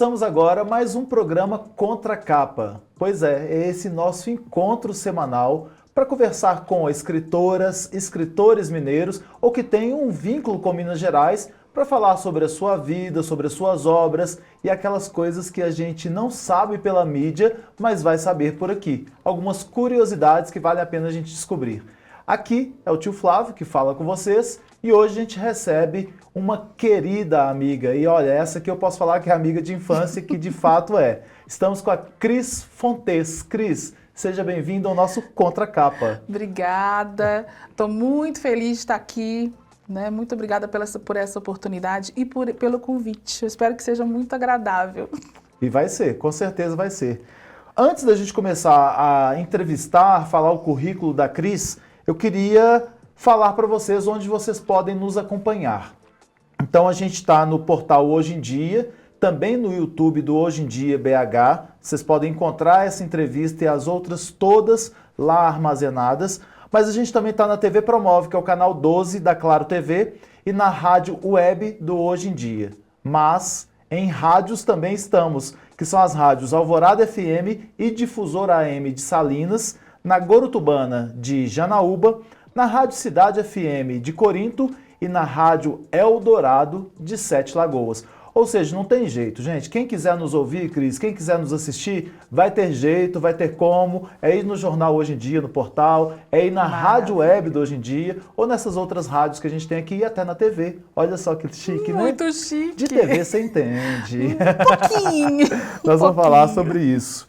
Começamos agora mais um programa Contra a Capa. Pois é esse nosso encontro semanal para conversar com escritoras, escritores mineiros ou que têm um vínculo com Minas Gerais para falar sobre a sua vida, sobre as suas obras e aquelas coisas que a gente não sabe pela mídia, mas vai saber por aqui. Algumas curiosidades que vale a pena a gente descobrir. Aqui é o tio Flávio que fala com vocês e hoje a gente recebe uma querida amiga. E olha, essa aqui eu posso falar que é amiga de infância, que de fato é. Estamos com a Cris Fontes. Cris, seja bem-vinda ao nosso Contra a Capa. Obrigada, estou muito feliz de estar aqui. Muito obrigada por essa oportunidade e pelo convite. Eu espero que seja muito agradável. E vai ser, com certeza vai ser. Antes da gente começar a entrevistar, falar o currículo da Cris, eu queria falar para vocês onde vocês podem nos acompanhar. Então a gente está no portal Hoje em Dia, também no YouTube do Hoje em Dia BH. Vocês podem encontrar essa entrevista e as outras todas lá armazenadas. Mas a gente também está na TV Promove, que é o canal 12 da Claro TV, e na rádio web do Hoje em Dia. Mas em rádios também estamos, que são as rádios Alvorada FM e Difusora AM de Salinas, na Gorutubana de Janaúba, na Rádio Cidade FM de Corinto e na Rádio Eldorado de Sete Lagoas. Ou seja, não tem jeito, gente. Quem quiser nos ouvir, Cris, quem quiser nos assistir, vai ter jeito, vai ter como. É ir no jornal Hoje em Dia, no portal, é ir na rádio web do Hoje em Dia, ou nessas outras rádios que a gente tem aqui e até na TV. Olha só que chique, né? Muito chique. De TV você entende. Um pouquinho. Nós vamos falar sobre isso.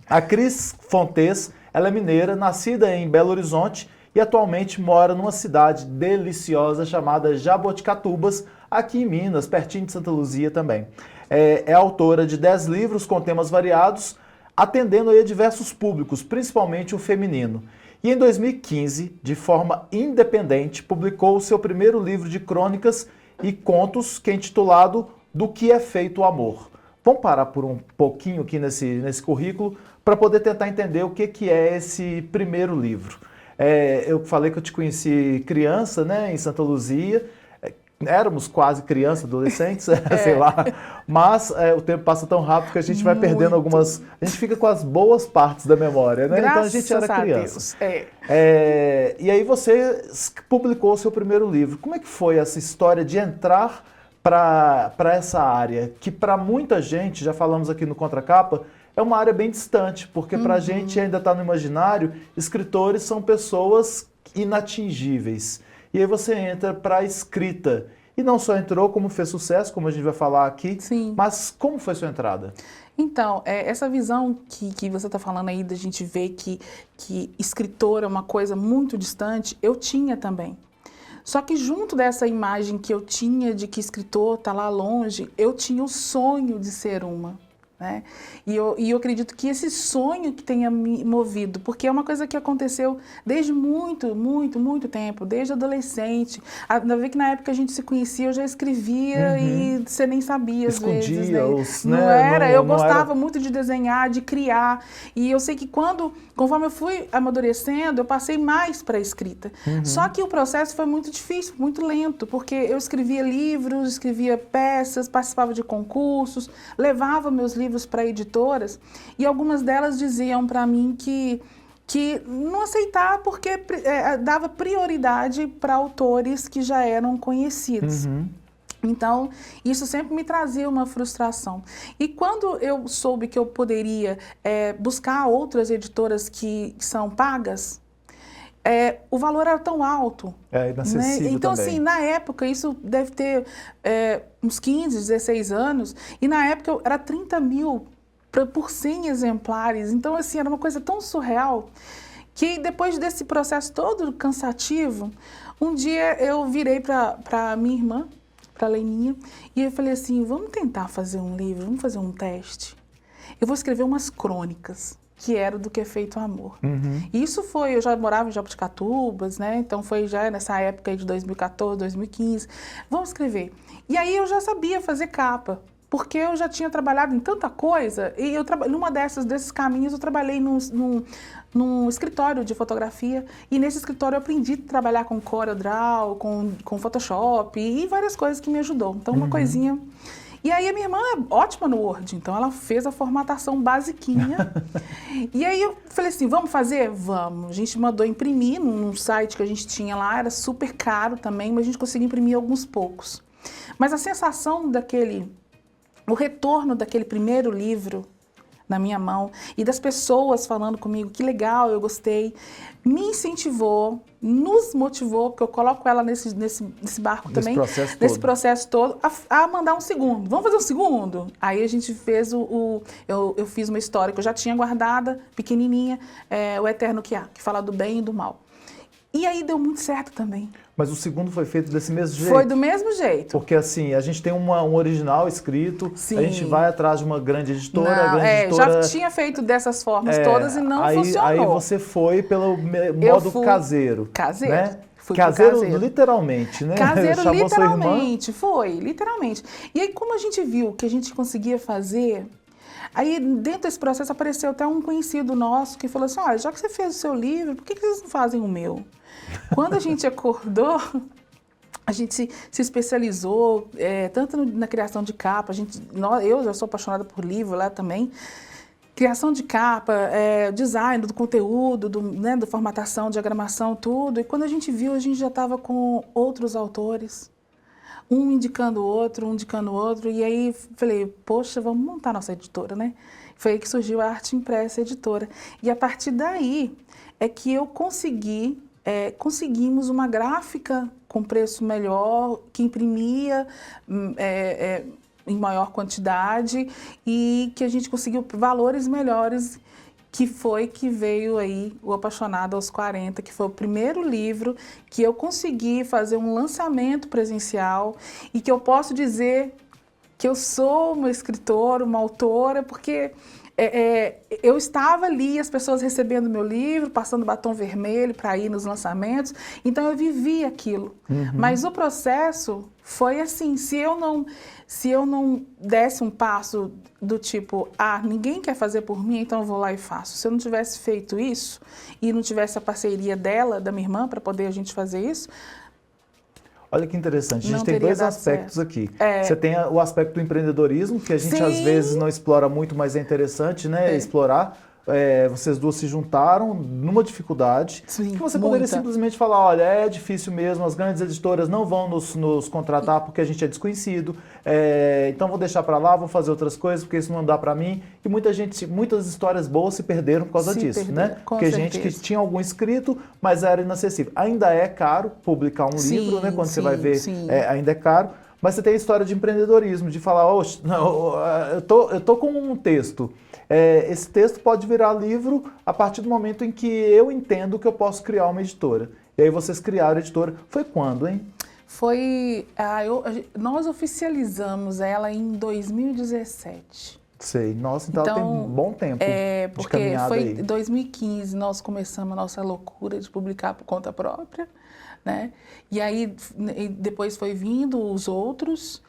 A Cris Fontes, ela é mineira, nascida em Belo Horizonte e atualmente mora numa cidade deliciosa chamada Jaboticatubas, aqui em Minas, pertinho de Santa Luzia também. É autora de 10 livros com temas variados, atendendo aí a diversos públicos, principalmente o feminino. E em 2015, de forma independente, publicou o seu primeiro livro de crônicas e contos, que é intitulado Do que é feito o amor. Vamos parar por um pouquinho aqui nesse currículo para poder tentar entender o que é esse primeiro livro. Eu falei que eu te conheci criança, né, em Santa Luzia. Éramos quase crianças, adolescentes, sei lá. Mas o tempo passa tão rápido que a gente vai perdendo algumas... A gente fica com as boas partes da memória, né? Graças então a gente era criança. A Deus. E aí você publicou o seu primeiro livro. Como é que foi essa história de entrar para essa área? Que para muita gente, já falamos aqui no Contracapa, é uma área bem distante, porque para a gente ainda está no imaginário, escritores são pessoas inatingíveis. E aí você entra para a escrita. E não só entrou, como fez sucesso, como a gente vai falar aqui. Sim. Mas como foi sua entrada? Então, essa visão que você está falando aí, da gente ver que escritor é uma coisa muito distante, eu tinha também. Só que junto dessa imagem que eu tinha de que escritor está lá longe, eu tinha o sonho de ser uma. Né? E eu acredito que esse sonho que tenha me movido, porque é uma coisa que aconteceu desde muito tempo, desde adolescente. Ainda vê que na época que a gente se conhecia, eu já escrevia e você nem sabia às vezes. Né? Não era, eu gostava muito de desenhar, de criar. E eu sei que conforme eu fui amadurecendo, eu passei mais para a escrita. Só que o processo foi muito difícil, muito lento, porque eu escrevia livros, escrevia peças, participava de concursos, levava meus livros para editoras e algumas delas diziam para mim que não aceitava porque dava prioridade para autores que já eram conhecidos. Então, isso sempre me trazia uma frustração. E quando eu soube que eu poderia buscar outras editoras que são pagas, o valor era tão alto. Inacessível, né? Então, também. assim, na época, isso deve ter uns 15, 16 anos, e na época era 30 mil por 100 exemplares. Então, assim, era uma coisa tão surreal que depois desse processo todo cansativo, um dia eu virei para minha irmã, para a Leninha, e eu falei assim, vamos tentar fazer um livro, vamos fazer um teste. Eu vou escrever umas crônicas, que era Do que é feito o amor. Isso foi, eu já morava em Jaboticatubas, né? Então foi já nessa época aí de 2014, 2015. Vamos escrever. E aí eu já sabia fazer capa, porque eu já tinha trabalhado em tanta coisa, e numa desses caminhos eu trabalhei num escritório de fotografia, e nesse escritório eu aprendi a trabalhar com CorelDRAW, com Photoshop, e várias coisas que me ajudou. Então uma coisinha... E aí a minha irmã é ótima no Word, então ela fez a formatação basiquinha. E aí eu falei assim, vamos fazer? Vamos. A gente mandou imprimir num site que a gente tinha lá, era super caro também, mas a gente conseguiu imprimir alguns poucos. Mas a sensação o retorno daquele primeiro livro na minha mão e das pessoas falando comigo, que legal, eu gostei, me incentivou, nos motivou, porque eu coloco ela nesse barco também, nesse processo todo, a mandar um segundo. Vamos fazer um segundo? Aí a gente fez eu fiz uma história que eu já tinha guardada, pequenininha, O Eterno que Há, que fala do bem e do mal. E aí deu muito certo também. Mas o segundo foi feito desse mesmo jeito? Foi do mesmo jeito. Porque assim, a gente tem um original escrito, Sim. a gente vai atrás de uma grande editora, editora... Já tinha feito dessas formas todas e não funcionou. Aí você foi pelo modo caseiro. Caseiro. Né? Fui caseiro literalmente, né? Caseiro Chamou literalmente, foi, literalmente. E aí como a gente viu que a gente conseguia fazer... Aí, dentro desse processo, apareceu até um conhecido nosso que falou assim, olha, já que você fez o seu livro, por que vocês não fazem o meu? Quando a gente acordou, a gente se especializou, tanto na criação de capa, eu já sou apaixonada por livro lá também, criação de capa, design do conteúdo, da formatação, diagramação, tudo. E quando a gente viu, a gente já estava com outros autores. Um indicando o outro, e aí falei, poxa, vamos montar nossa editora, né? Foi aí que surgiu a Arte Impressa Editora. E a partir daí é que eu conseguimos uma gráfica com preço melhor, que imprimia em maior quantidade e que a gente conseguiu valores melhores, que foi que veio aí o Apaixonada aos 40, que foi o primeiro livro que eu consegui fazer um lançamento presencial e que eu posso dizer que eu sou uma escritora, uma autora, porque eu estava ali, as pessoas recebendo meu livro, passando batom vermelho para ir nos lançamentos, então eu vivi aquilo. Mas o processo foi assim, se eu não desse um passo do tipo, ninguém quer fazer por mim, então eu vou lá e faço. Se eu não tivesse feito isso e não tivesse a parceria da minha irmã, para poder a gente fazer isso... Olha que interessante, a gente tem dois aspectos aqui. Você tem o aspecto do empreendedorismo, que a gente às vezes não explora muito, mas é interessante, né, explorar. Vocês duas se juntaram numa dificuldade, que você poderia simplesmente falar, olha, é difícil mesmo, as grandes editoras não vão nos contratar porque a gente é desconhecido, então vou deixar para lá, vou fazer outras coisas porque isso não dá para mim. E muitas histórias boas se perderam por causa disso, né? Porque gente que tinha algum escrito, mas era inacessível. Ainda é caro publicar um livro, né? Quando você vai ver, ainda é caro. Mas você tem a história de empreendedorismo, de falar, eu tô com um texto, esse texto pode virar livro a partir do momento em que eu entendo que eu posso criar uma editora. E aí vocês criaram a editora. Foi quando, hein? Nós oficializamos ela em 2017. Sei. Nossa, então ela tem um bom tempo de caminhada aí. Porque foi em 2015 nós começamos a nossa loucura de publicar por conta própria, né? E aí depois foi vindo os outros,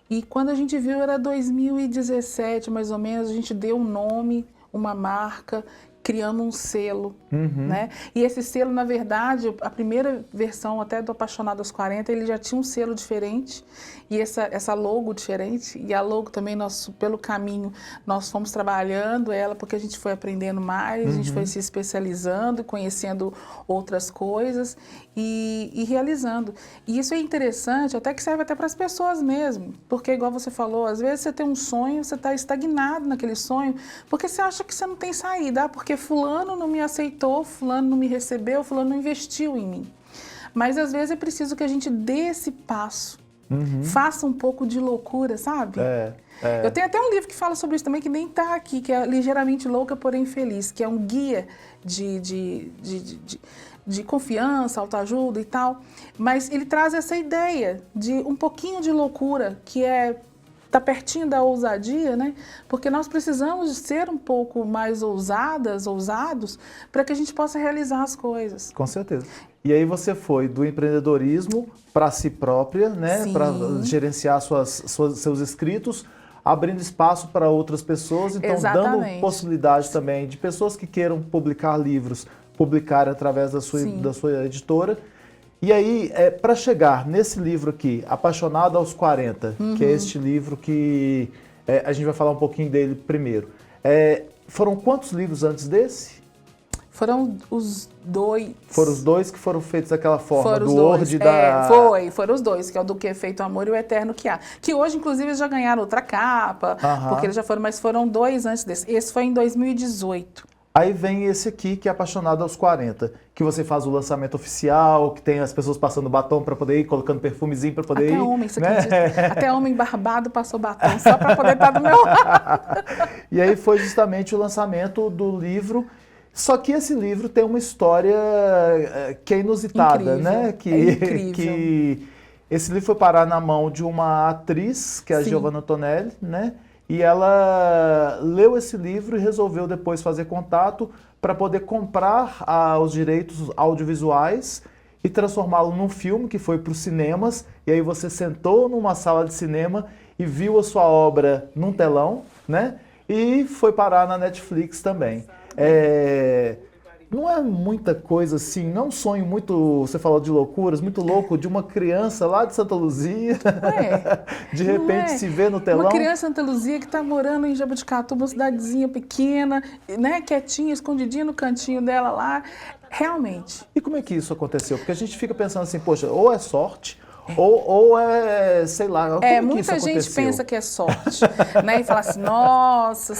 e quando a gente viu era 2017 mais ou menos, a gente deu um nome, uma marca, criamos um selo, né? E esse selo, na verdade, a primeira versão até do Apaixonado aos 40, ele já tinha um selo diferente e essa logo diferente, e a logo também, pelo caminho, nós fomos trabalhando ela, porque a gente foi aprendendo mais, a gente foi se especializando, conhecendo outras coisas e realizando. E isso é interessante, até que serve até para as pessoas mesmo, porque igual você falou, às vezes você tem um sonho, você está estagnado naquele sonho, porque você acha que você não tem saída, porque fulano não me aceitou, fulano não me recebeu, fulano não investiu em mim. Mas às vezes é preciso que a gente dê esse passo, faça um pouco de loucura, sabe? Eu tenho até um livro que fala sobre isso também, que nem está aqui, que é Ligeiramente Louca, Porém Feliz, que é um guia de confiança, autoajuda e tal, mas ele traz essa ideia de um pouquinho de loucura, que tá pertinho da ousadia, né? Porque nós precisamos ser um pouco mais ousados, para que a gente possa realizar as coisas. Com certeza. E aí você foi do empreendedorismo para si própria, né? Para gerenciar seus escritos, abrindo espaço para outras pessoas, então dando possibilidade também de pessoas que queiram publicar livros, publicar através da sua editora. E aí, para chegar nesse livro aqui, Apaixonado aos 40, que é este livro que a gente vai falar um pouquinho dele primeiro. Foram quantos livros antes desse? Foram os 2. Foram os 2 que foram feitos daquela forma, foram do os dois. Word da... Foram os 2, que é o Do Que É Feito o Amor e o Eterno Que Há. Que hoje, inclusive, eles já ganharam outra capa, porque eles já foram, mas foram 2 antes desse. Esse foi em 2018. Aí vem esse aqui, que é Apaixonado aos 40, que você faz o lançamento oficial, que tem as pessoas passando batom para poder ir, colocando perfumezinho para poder ir. Até homem, isso aqui até homem barbado passou batom, só para poder estar do meu lado. E aí foi justamente o lançamento do livro. Só que esse livro tem uma história que é inusitada, incrível, né? incrível. Que esse livro foi parar na mão de uma atriz, que é a Giovanna Antonelli, né? E ela leu esse livro e resolveu depois fazer contato para poder comprar os direitos audiovisuais e transformá-lo num filme que foi para os cinemas. E aí você sentou numa sala de cinema e viu a sua obra num telão, né? E foi parar na Netflix também. Não é muita coisa assim, não é um sonho muito, você falou de loucuras, muito louco, de uma criança lá de Santa Luzia, de repente se vê no telão. Uma criança de Santa Luzia que está morando em Jaboticatuba, uma cidadezinha pequena, né, quietinha, escondidinha no cantinho dela lá, realmente. E como é que isso aconteceu? Porque a gente fica pensando assim, poxa, ou é sorte, ou é, sei lá, como que muita isso aconteceu? gente pensa que é sorte, né? E fala assim, nossa,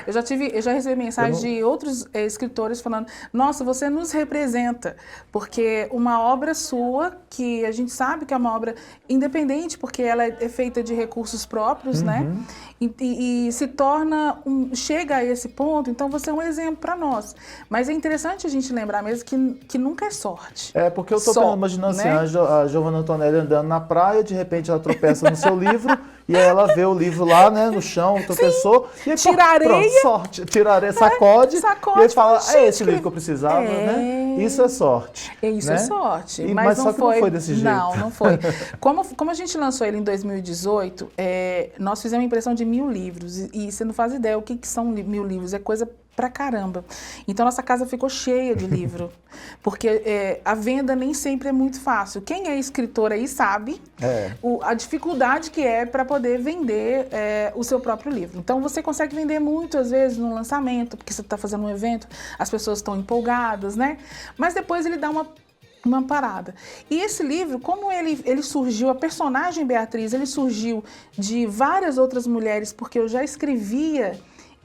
eu já recebi mensagem de outros escritores falando, nossa, você nos representa, porque uma obra sua, que a gente sabe que é uma obra independente, porque ela é feita de recursos próprios, né? E se torna, chega a esse ponto, então você é um exemplo para nós. Mas é interessante a gente lembrar mesmo que nunca é sorte. Porque eu estou imaginando assim, a Giovanna Antonelli andando na praia, de repente ela tropeça no seu livro, e aí ela vê o livro lá, né, no chão, tropeçou, e aí, tira areia, pronto, sorte, tira areia, sacode, e aí fala, é esse livro que eu precisava, né? Isso é sorte. Isso né? é sorte. Mas só que não foi desse jeito. Não foi. Como a gente lançou ele em 2018, nós fizemos impressão de 1000 livros, e você não faz ideia o que são 1000 livros, é coisa pra caramba. Então nossa casa ficou cheia de livro, porque a venda nem sempre é muito fácil. Quem é escritor aí sabe a dificuldade que é para poder vender o seu próprio livro. Então você consegue vender muito às vezes no lançamento, porque você está fazendo um evento, as pessoas estão empolgadas, né? Mas depois ele dá uma parada. E esse livro, como ele surgiu, a personagem Beatriz, ele surgiu de várias outras mulheres, porque eu já escrevia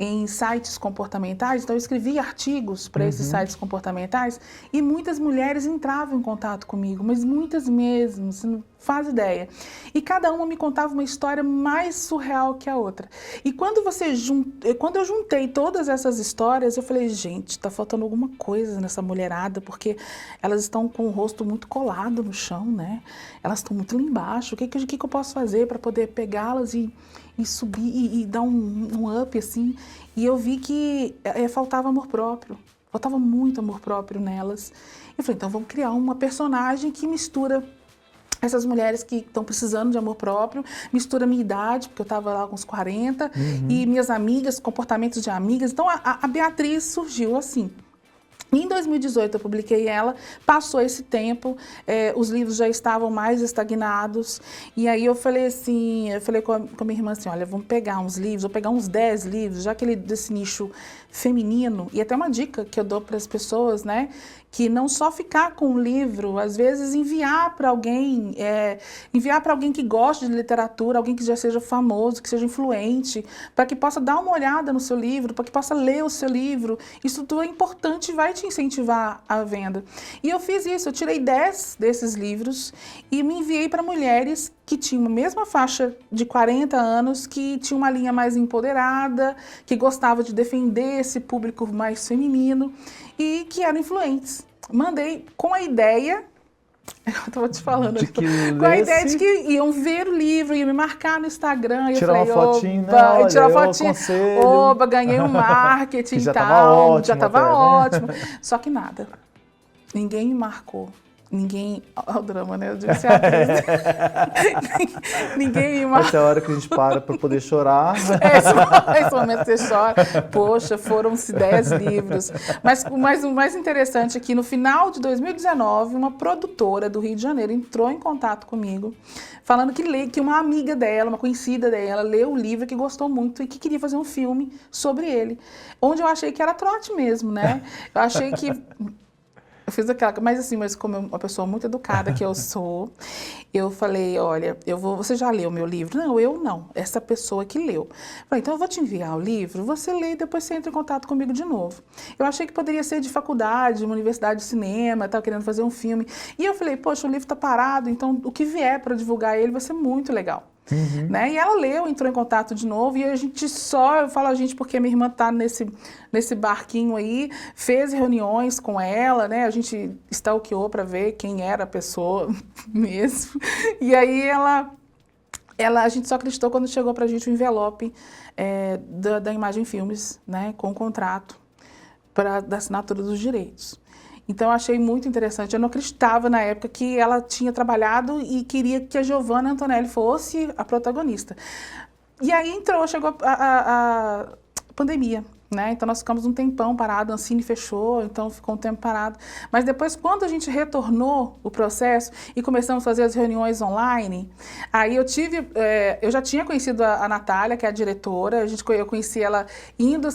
em sites comportamentais, então eu escrevia artigos para esses sites comportamentais e muitas mulheres entravam em contato comigo, mas muitas mesmo, você não faz ideia. E cada uma me contava uma história mais surreal que a outra. E quando eu juntei todas essas histórias, eu falei, gente, tá faltando alguma coisa nessa mulherada, porque elas estão com o rosto muito colado no chão, né? Elas estão muito lá embaixo. O que eu posso fazer para poder pegá-las e subir e dar um up, assim? E eu vi que faltava amor próprio. Faltava muito amor próprio nelas. Eu falei, então vamos criar uma personagem que mistura essas mulheres que estão precisando de amor próprio, mistura minha idade, porque eu estava lá com uns 40, e minhas amigas, comportamentos de amigas. Então a Beatriz surgiu assim. Em 2018 eu publiquei ela, passou esse tempo, os livros já estavam mais estagnados, e aí eu falei com a minha irmã assim, olha, vamos pegar uns livros, vou pegar uns 10 livros, já que ele desse nicho feminino, e até uma dica que eu dou para as pessoas, né, que não só ficar com um livro, às vezes enviar para alguém que goste de literatura, alguém que já seja famoso, que seja influente, para que possa dar uma olhada no seu livro, para que possa ler o seu livro. Isso tudo é importante e vai te incentivar à venda. E eu fiz isso, eu tirei 10 desses livros e me enviei para mulheres que tinham a mesma faixa de 40 anos, que tinham uma linha mais empoderada, que gostava de defender esse público mais feminino e que eram influentes. Mandei com a ideia, eu estava te falando, com a ideia de que iam ver o livro, iam me marcar no Instagram. Tirar uma fotinha, tirar uma fotinha. Oba, ganhei um marketing e tal. Já estava ótimo. Só que nada. Ninguém me marcou. Ninguém... Olha o drama, né? Eu digo assim, atriz. Ninguém me Essa é a hora que a gente para poder chorar. Esse momento você chora. Poxa, foram-se 10 livros. Mas o mais interessante é que no final de 2019, uma produtora do Rio de Janeiro entrou em contato comigo, falando que uma amiga dela, uma conhecida dela, leu o livro, que gostou muito e que queria fazer um filme sobre ele. Onde eu achei que era trote mesmo, né? Eu achei que... Eu fiz aquela, mas como uma pessoa muito educada que eu sou, eu falei, olha, você já leu o meu livro? Não, eu não, essa pessoa que leu. Falei, então eu vou te enviar o livro, você lê e depois você entra em contato comigo de novo. Eu achei que poderia ser de faculdade, uma universidade de cinema, estava querendo fazer um filme. E eu falei, poxa, o livro está parado, então o que vier para divulgar ele vai ser muito legal. Uhum. Né? E ela leu, entrou em contato de novo e a gente eu falo a gente porque minha irmã está nesse barquinho aí, fez reuniões com ela, né? A gente stalkeou para ver quem era a pessoa mesmo. E aí a gente só acreditou quando chegou para a gente o envelope da Imagem Filmes, né? Com o contrato da assinatura dos direitos. Então, eu achei muito interessante. Eu não acreditava na época que ela tinha trabalhado e queria que a Giovanna Antonelli fosse a protagonista. E aí chegou a pandemia, né? Então, nós ficamos um tempão parado, a Ancine fechou, então ficou um tempo parado. Mas depois, quando a gente retornou o processo e começamos a fazer as reuniões online, aí eu já tinha conhecido a Natália, que é a diretora, eu conheci ela indo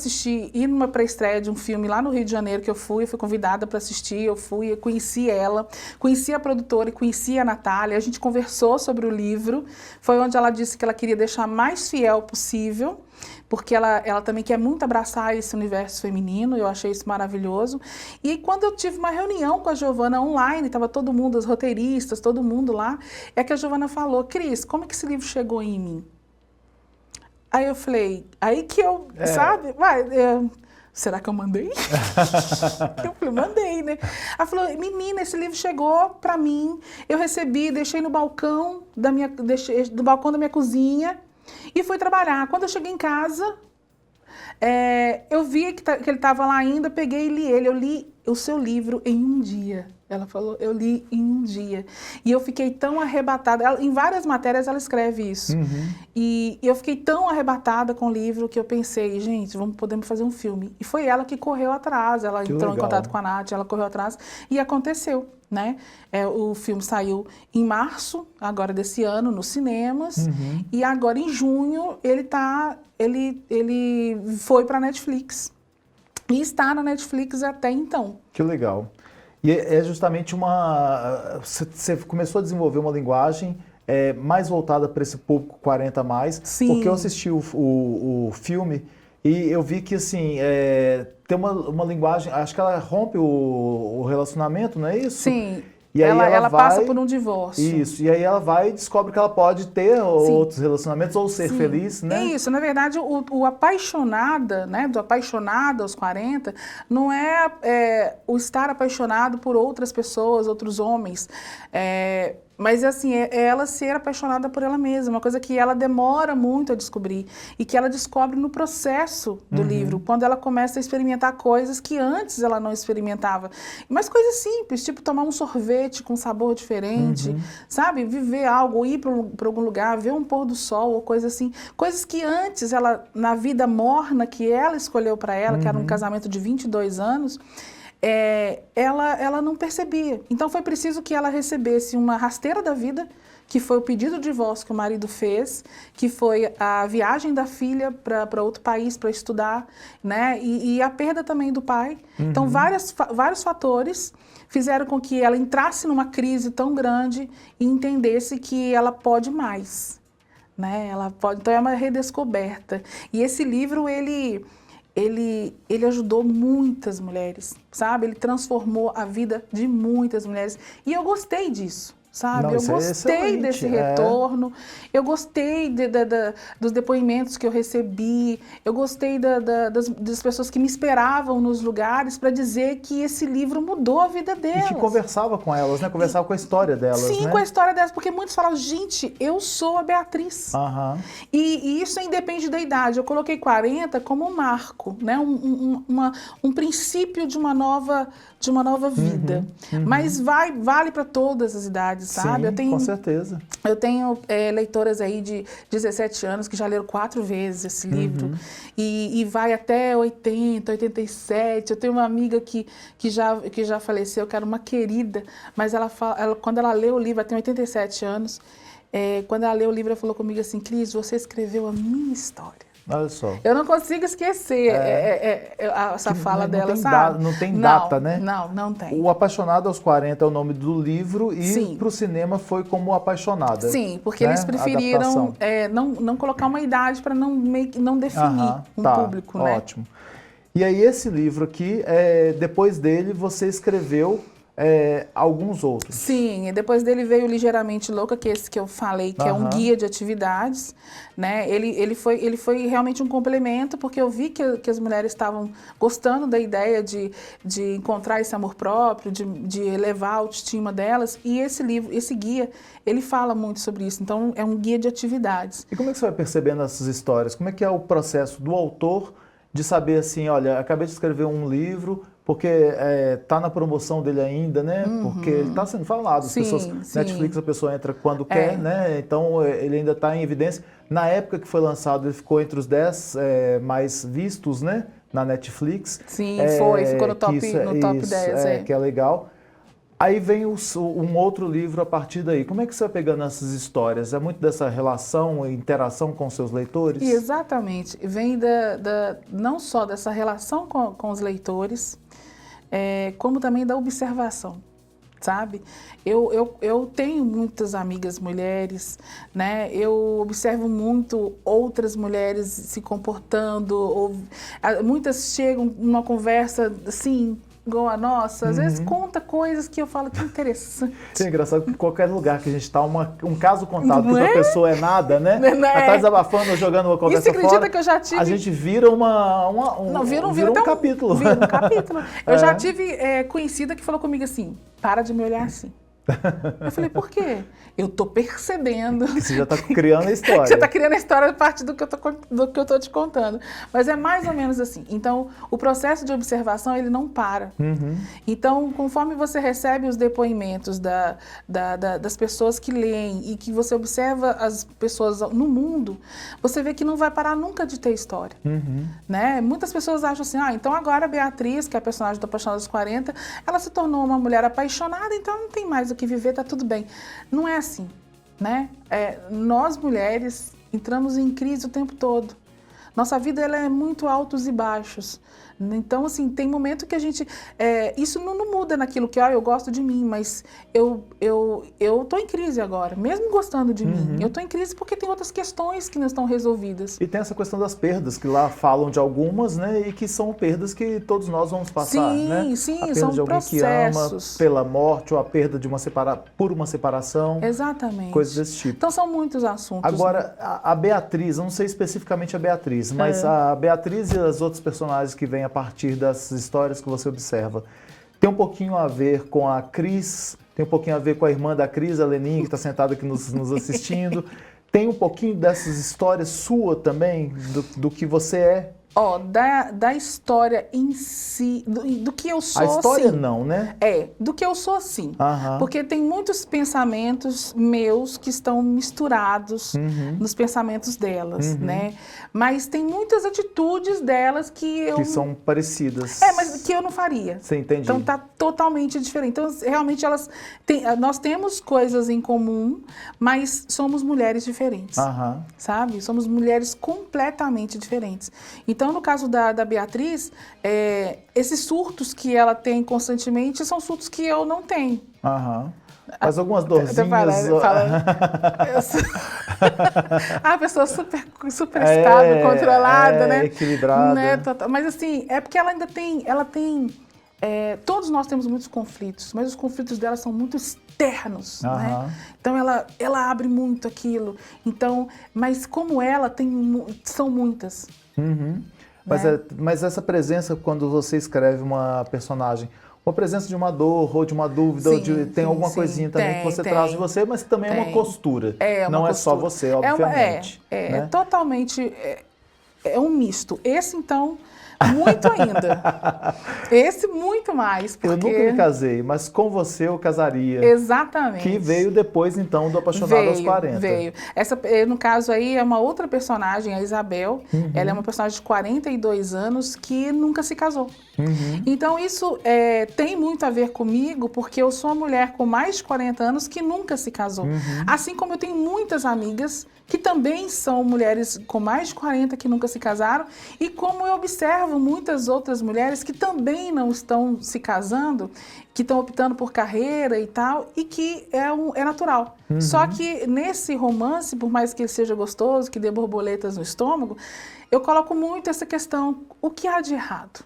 numa pré-estreia de um filme lá no Rio de Janeiro, que eu fui convidada para assistir, eu conheci ela, conheci a produtora e conheci a Natália, a gente conversou sobre o livro, foi onde ela disse que ela queria deixar mais fiel possível, porque ela também quer muito abraçar esse universo feminino, eu achei isso maravilhoso. E quando eu tive uma reunião com a Giovanna online, estava todo mundo, os roteiristas, todo mundo lá, é que a Giovanna falou, Cris, como é que esse livro chegou em mim? Aí eu falei, sabe, será que eu mandei? Eu falei, mandei, né? Ela falou, menina, esse livro chegou pra mim, eu recebi, deixei no balcão do balcão da minha cozinha, e fui trabalhar. Quando eu cheguei em casa, eu vi que ele estava lá ainda, peguei e li ele. Eu li o seu livro em um dia. Ela falou, eu li em um dia. E eu fiquei tão arrebatada. Em várias matérias ela escreve isso. Uhum. E eu fiquei tão arrebatada com o livro que eu pensei, gente, podemos fazer um filme. E foi ela que correu atrás. Ela entrou em contato com a Nath, ela correu atrás e aconteceu. Né? O filme saiu em março, agora desse ano, nos cinemas, e agora em junho ele foi para a Netflix. E está na Netflix até então. Que legal. E é justamente você começou a desenvolver uma linguagem mais voltada para esse público 40 mais, Sim. Porque eu assisti o filme e eu vi que assim tem uma linguagem, acho que ela rompe o relacionamento, não é isso? Sim. E aí ela passa por um divórcio. Isso, e aí ela vai e descobre que ela pode ter outros relacionamentos ou ser feliz, né? É isso, na verdade, o apaixonada, né, do apaixonado aos 40, não é o estar apaixonado por outras pessoas, outros homens, mas assim, é ela ser apaixonada por ela mesma, uma coisa que ela demora muito a descobrir e que ela descobre no processo do livro, quando ela começa a experimentar coisas que antes ela não experimentava. Mas coisas simples, tipo tomar um sorvete com sabor diferente, sabe? Viver algo, ir para algum lugar, ver um pôr do sol ou coisa assim. Coisas que antes, na vida morna que ela escolheu para ela, que era um casamento de 22 anos, ela não percebia. Então foi preciso que ela recebesse uma rasteira da vida, que foi o pedido de divórcio que o marido fez, que foi a viagem da filha para outro país para estudar, né? E a perda também do pai. Então vários fatores fizeram com que ela entrasse numa crise tão grande e entendesse que ela pode mais, né? Então é uma redescoberta. E esse livro, ele ajudou muitas mulheres, sabe? Ele transformou a vida de muitas mulheres. E eu gostei disso, sabe? Não, Eu isso é gostei excelente, desse é. retorno, eu gostei dos depoimentos que eu recebi, eu gostei das pessoas que me esperavam nos lugares para dizer que esse livro mudou a vida E delas. que conversava com elas, né? Conversava com a história delas, Sim, né? com a história delas, porque muitos falam, gente, eu sou a Beatriz. Aham. E isso independe da idade. Eu coloquei 40 como um marco, né? Um princípio de uma nova vida. Mas vale para todas as idades, sabe? Sim, com certeza. Eu tenho leitoras aí de 17 anos que já leram 4 vezes esse livro. E vai até 80, 87. Eu tenho uma amiga que já faleceu, que era uma querida, mas quando ela leu o livro, ela tem 87 anos, quando ela leu o livro, ela falou comigo assim, Cris, você escreveu a minha história. Olha só. Eu não consigo esquecer essa fala dela, sabe? Não tem data, né? Não tem. O Apaixonada aos 40 é o nome do livro e para o cinema foi como Apaixonada. Sim, porque eles preferiram não colocar uma idade para não definir público, né? Ótimo. E aí esse livro aqui, depois dele você escreveu alguns outros. Sim, e depois dele veio Ligeiramente Louca, que é esse que eu falei, que é um guia de atividades, né? Ele foi realmente um complemento, porque eu vi que as mulheres estavam gostando da ideia de encontrar esse amor próprio, de elevar a autoestima delas, e esse livro, esse guia, ele fala muito sobre isso, então é um guia de atividades. E como é que você vai percebendo essas histórias? Como é que é o processo do autor de saber assim, olha, acabei de escrever um livro, porque está na promoção dele ainda, né? Porque ele está sendo falado, as pessoas, Netflix a pessoa entra quando quer, né? Então ele ainda está em evidência. Na época que foi lançado, ele ficou entre os 10 mais vistos, né? Na Netflix. Sim, ficou no top 10. Que é legal. Aí vem um outro livro a partir daí. Como é que você vai pegando essas histórias? É muito dessa relação, interação com seus leitores? Exatamente. Vem não só dessa relação com os leitores, como também da observação, sabe? Eu tenho muitas amigas mulheres, né? Eu observo muito outras mulheres se comportando, muitas chegam numa conversa assim, igual a nossa, às vezes conta coisas que eu falo que interessante. É engraçado que em qualquer lugar que a gente está, um caso contado que outra pessoa é nada, né? Está desabafando ou jogando uma conversa fora. E você acredita que eu já tive... A gente vira um capítulo. Vira um capítulo. Eu já tive conhecida que falou comigo assim, para de me olhar assim. Eu falei, por quê? Eu tô percebendo. Você já está criando a história. Você está criando a história a partir do que eu tô te contando. Mas é mais ou menos assim. Então, o processo de observação, ele não para. Então, conforme você recebe os depoimentos das pessoas que leem e que você observa as pessoas no mundo, você vê que não vai parar nunca de ter história. Né? Muitas pessoas acham assim, então agora a Beatriz, que é a personagem do Apaixonada dos 40, ela se tornou uma mulher apaixonada, então não tem mais o que viver, tá tudo bem. Não é assim, né? Nós mulheres entramos em crise o tempo todo. Nossa vida ela é muito altos e baixos. Então, assim, tem momento que a gente... isso não muda naquilo que, eu gosto de mim, mas eu tô em crise agora, mesmo gostando de mim. Eu tô em crise porque tem outras questões que não estão resolvidas. E tem essa questão das perdas, que lá falam de algumas, né? E que são perdas que todos nós vamos passar, né? Sim, a perda são de alguém processos. que ama pela morte ou a perda de por uma separação. Exatamente. Coisas desse tipo. Então, são muitos assuntos. Agora, a Beatriz, eu não sei especificamente a Beatriz, mas a Beatriz e as outras personagens que vêm a partir das histórias que você observa, tem um pouquinho a ver com a Cris, tem um pouquinho a ver com a irmã da Cris, a Leninha, que está sentada aqui nos assistindo. Tem um pouquinho dessas histórias sua também, do que você é? Da história em si, do que eu sou, a história assim, não, né? Do que eu sou, sim. Porque tem muitos pensamentos meus que estão misturados nos pensamentos delas, né? Mas tem muitas atitudes delas que são parecidas. Mas que eu não faria. Você entende? Então tá totalmente diferente. Então, realmente, nós temos coisas em comum, mas somos mulheres diferentes. Sabe? Somos mulheres completamente diferentes. Então, no caso da Beatriz, esses surtos que ela tem constantemente são surtos que eu não tenho. Mas algumas dorzinhas... A pessoa super estável, controlada, né? Equilibrada. Né? Mas assim, é porque ela ainda tem todos nós temos muitos conflitos, mas os conflitos dela são muito externos, Aham. né? Então ela abre muito aquilo. Então, mas como ela são muitas. Uhum. Né? Mas essa presença, quando você escreve uma personagem, uma presença de uma dor, ou de uma dúvida, ou tem alguma coisinha também que você traz de você, mas também é uma costura. Não é só você, obviamente. É totalmente, é um misto. Esse, então, muito ainda. Esse, muito mais. Porque... Eu nunca me casei, mas com você eu casaria. Exatamente. Que veio depois, então, do Apaixonado aos 40. Veio. Essa, no caso aí, é uma outra personagem, a Isabel. Ela é uma personagem de 42 anos que nunca se casou. Então, isso tem muito a ver comigo, porque eu sou uma mulher com mais de 40 anos que nunca se casou. Assim como eu tenho muitas amigas que também são mulheres com mais de 40 que nunca se casaram, e como eu observo muitas outras mulheres que também não estão se casando, que estão optando por carreira e tal, e que é natural. Só que nesse romance, por mais que ele seja gostoso, que dê borboletas no estômago, eu coloco muito essa questão: o que há de errado?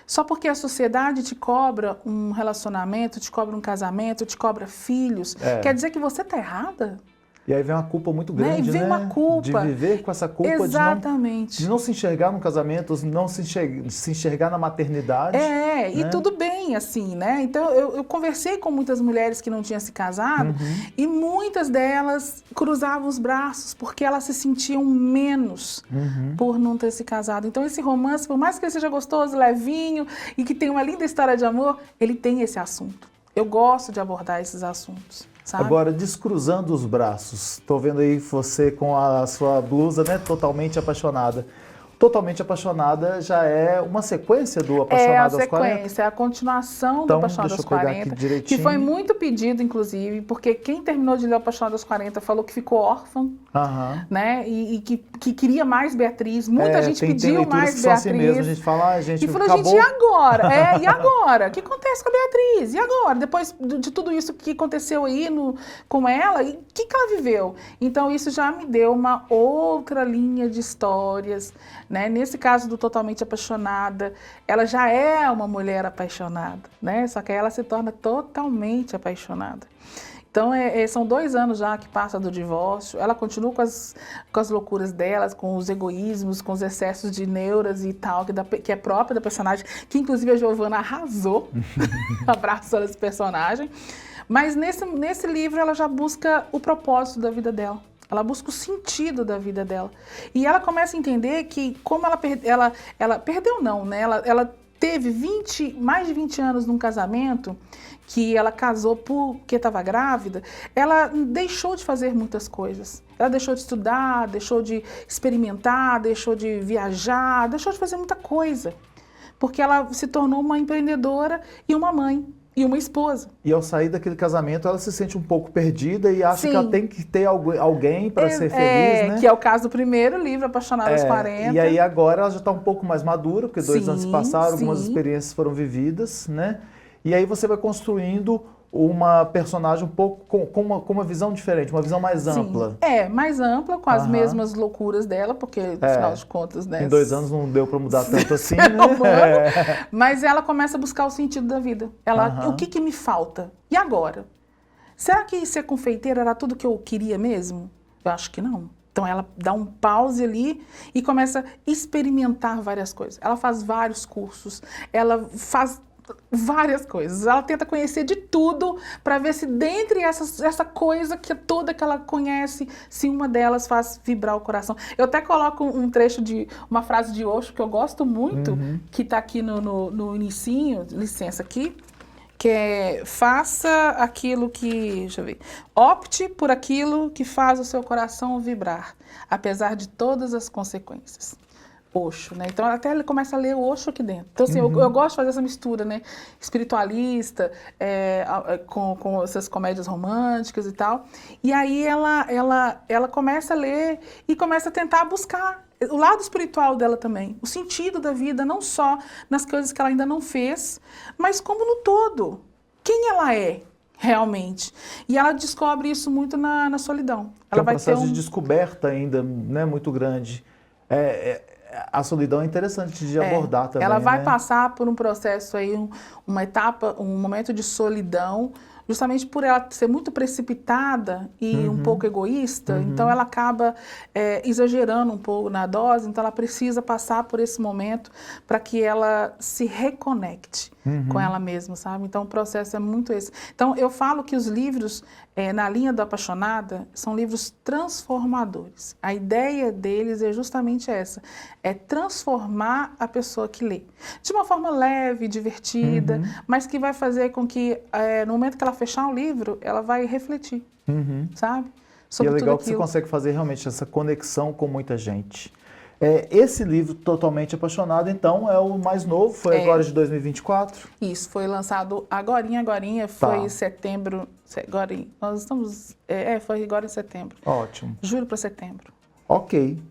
Só porque a sociedade te cobra um relacionamento, te cobra um casamento, te cobra filhos, quer dizer que você está errada? E aí vem uma culpa muito grande, Vem uma culpa. De viver com essa culpa, exatamente, de não se enxergar no casamento, não se enxergar na maternidade. E tudo bem, assim, né? Então, eu conversei com muitas mulheres que não tinham se casado, e muitas delas cruzavam os braços, porque elas se sentiam menos por não ter se casado. Então, esse romance, por mais que ele seja gostoso, levinho, e que tenha uma linda história de amor, ele tem esse assunto. Eu gosto de abordar esses assuntos. Sabe? Agora, descruzando os braços, estou vendo aí você com a sua blusa, né, totalmente apaixonada. Totalmente Apaixonada já é uma sequência do Apaixonado aos 40? É a sequência, é a continuação do Então, Apaixonado aos deixa eu pegar 40, aqui direitinho. que foi muito pedido, inclusive, porque quem terminou de ler o Apaixonado aos 40 falou que ficou órfão, né? E que queria mais Beatriz. Muita gente pediu mais que Beatriz. Assim mesmo. A gente fala, gente, e falou, acabou. gente, e agora? E agora? O que acontece com a Beatriz? E agora? Depois de tudo isso que aconteceu aí com ela, o que ela viveu? Então, isso já me deu uma outra linha de histórias, né? Nesse caso do Totalmente Apaixonada, ela já é uma mulher apaixonada, né? Só que aí ela se torna totalmente apaixonada. Então, são 2 anos já que passa do divórcio, ela continua com as loucuras dela, com os egoísmos, com os excessos de neuras e tal, que é própria da personagem, que inclusive a Giovanna arrasou, abraçando esse personagem. Mas nesse livro ela já busca o propósito da vida dela. Ela busca o sentido da vida dela. E ela começa a entender que, como ela perdeu não, né? Ela teve mais de 20 anos num casamento, que ela casou porque estava grávida, ela deixou de fazer muitas coisas. Ela deixou de estudar, deixou de experimentar, deixou de viajar, deixou de fazer muita coisa. Porque ela se tornou uma empreendedora e uma mãe. E uma esposa. E ao sair daquele casamento, ela se sente um pouco perdida e acha que ela tem que ter alguém para ser feliz, né? Que é o caso do primeiro livro, Apaixonada aos 40. E aí agora ela já está um pouco mais madura, porque 2 anos se passaram, algumas experiências foram vividas, né? E aí você vai construindo uma personagem um pouco com uma visão diferente, uma visão mais ampla. Mais ampla, com as mesmas loucuras dela, porque, afinal de contas, né? Em 2 anos não deu para mudar tanto assim, né? Mas ela começa a buscar o sentido da vida. O que me falta? E agora? Será que ser confeiteira era tudo que eu queria mesmo? Eu acho que não. Então ela dá um pause ali e começa a experimentar várias coisas. Ela faz vários cursos, ela faz várias coisas. Ela tenta conhecer de tudo para ver se dentre essa coisa toda que ela conhece, se uma delas faz vibrar o coração. Eu até coloco um trecho de uma frase de Osho que eu gosto muito, que está aqui no inicinho, licença aqui, que é: faça aquilo que, deixa eu ver, opte por aquilo que faz o seu coração vibrar, apesar de todas as consequências. Osho, né? Então até ele começa a ler o Osho aqui dentro. Então assim, eu gosto de fazer essa mistura, né? Espiritualista, com essas comédias românticas e tal. E aí ela começa a ler e começa a tentar buscar o lado espiritual dela também, o sentido da vida, não só nas coisas que ela ainda não fez, mas como no todo. Quem ela é realmente. E ela descobre isso muito na solidão. Ela vai ter um processo de descoberta ainda, né, muito grande. A solidão é interessante de abordar também, ela vai né? passar por um processo aí, uma etapa, um momento de solidão, justamente por ela ser muito precipitada e um pouco egoísta, então ela acaba exagerando um pouco na dose, então ela precisa passar por esse momento para que ela se reconecte com ela mesma, sabe? Então o processo é muito esse. Então eu falo que os livros, na linha do Apaixonada, são livros transformadores. A ideia deles é justamente essa, é transformar a pessoa que lê. De uma forma leve, divertida, mas que vai fazer com que, no momento que ela fechar o livro, ela vai refletir, sabe? E é Sobre tudo legal que você aquilo. consegue fazer realmente essa conexão com muita gente. Esse livro, Totalmente Apaixonado, então, é o mais novo, foi agora de 2024? Isso, foi lançado agorinha, foi setembro, nós estamos, foi agora em setembro. Ótimo. Julho para setembro. Ok.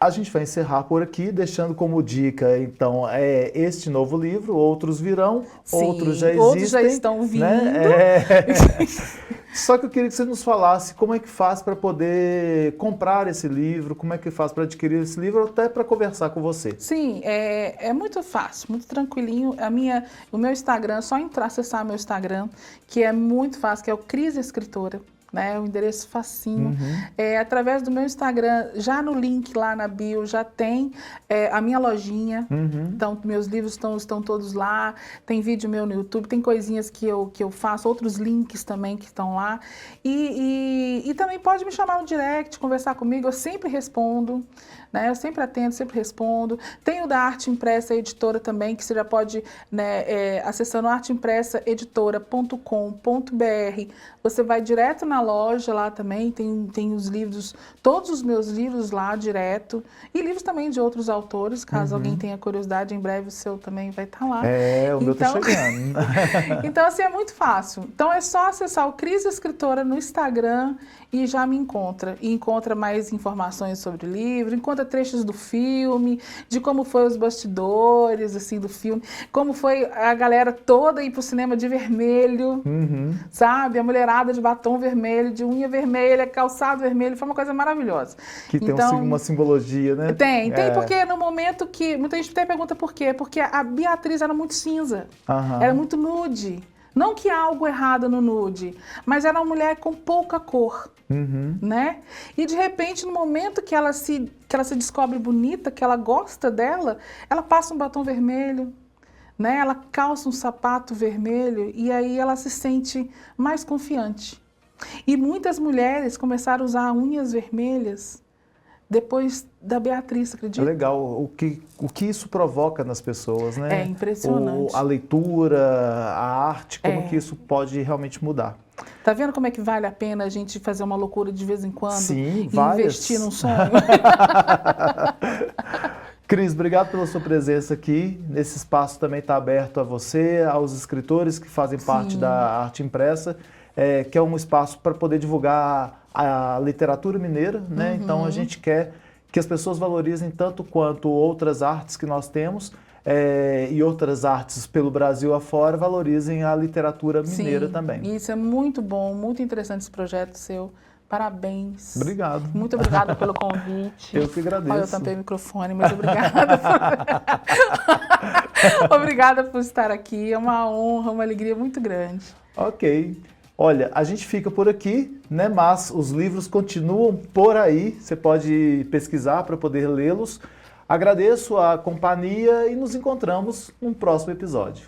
A gente vai encerrar por aqui, deixando como dica, então, este novo livro, outros virão, Sim, outros já existem. outros já estão vindo. Né? Só que eu queria que você nos falasse como é que faz para poder comprar esse livro, como é que faz para adquirir esse livro, até para conversar com você. Sim, é muito fácil, muito tranquilinho. O meu Instagram, é só acessar meu Instagram, que é muito fácil, que é o Cris Escritora. Né, o endereço facinho. Através do meu Instagram, já no link lá na bio, já tem a minha lojinha. Então, meus livros estão todos lá. Tem vídeo meu no YouTube, tem coisinhas que eu faço, outros links também que estão lá. E também pode me chamar no direct, conversar comigo, eu sempre respondo. Né, eu sempre atendo, sempre respondo. Tem o da Arte Impressa Editora também, que você já pode, né, acessando arteimpressaeditora.com.br, você vai direto na loja lá também, tem os livros, todos os meus livros lá direto, e livros também de outros autores, caso alguém tenha curiosidade, em breve o seu também vai estar lá. O meu tá chegando. Então, assim, é muito fácil. Então, é só acessar o Cris Escritora no Instagram e já me encontra. E encontra mais informações sobre o livro, encontra trechos do filme, de como foi os bastidores, assim, do filme, como foi a galera toda ir pro cinema de vermelho, sabe? A mulherada de batom vermelho, de unha vermelha, calçado vermelho, foi uma coisa maravilhosa. Que tem uma simbologia, né? Tem, porque no momento que... Muita gente até pergunta por quê, porque a Beatriz era muito cinza, era muito nude. Não que há algo errado no nude, mas era uma mulher com pouca cor, né? E de repente, no momento que ela se descobre bonita, que ela gosta dela, ela passa um batom vermelho, né? Ela calça um sapato vermelho e aí ela se sente mais confiante. E muitas mulheres começaram a usar unhas vermelhas depois da Beatriz, acredita? É legal o que isso provoca nas pessoas, né? É impressionante. A leitura, a arte, como que isso pode realmente mudar. Tá vendo como é que vale a pena a gente fazer uma loucura de vez em quando? Sim, e investir num sonho? Cris, obrigado pela sua presença aqui. Nesse espaço também está aberto a você, aos escritores que fazem parte da Arte Impressa, que é um espaço para poder divulgar a literatura mineira, né? Então a gente quer que as pessoas valorizem tanto quanto outras artes que nós temos e outras artes pelo Brasil afora, valorizem a literatura mineira também. Isso é muito bom, muito interessante esse projeto seu. Parabéns. Obrigado. Muito obrigada pelo convite. Eu que agradeço. Olha, eu tampei o microfone, mas obrigada. Obrigada por estar aqui. É uma honra, uma alegria muito grande. Ok. Olha, a gente fica por aqui, né? Mas os livros continuam por aí. Você pode pesquisar para poder lê-los. Agradeço a companhia e nos encontramos num próximo episódio.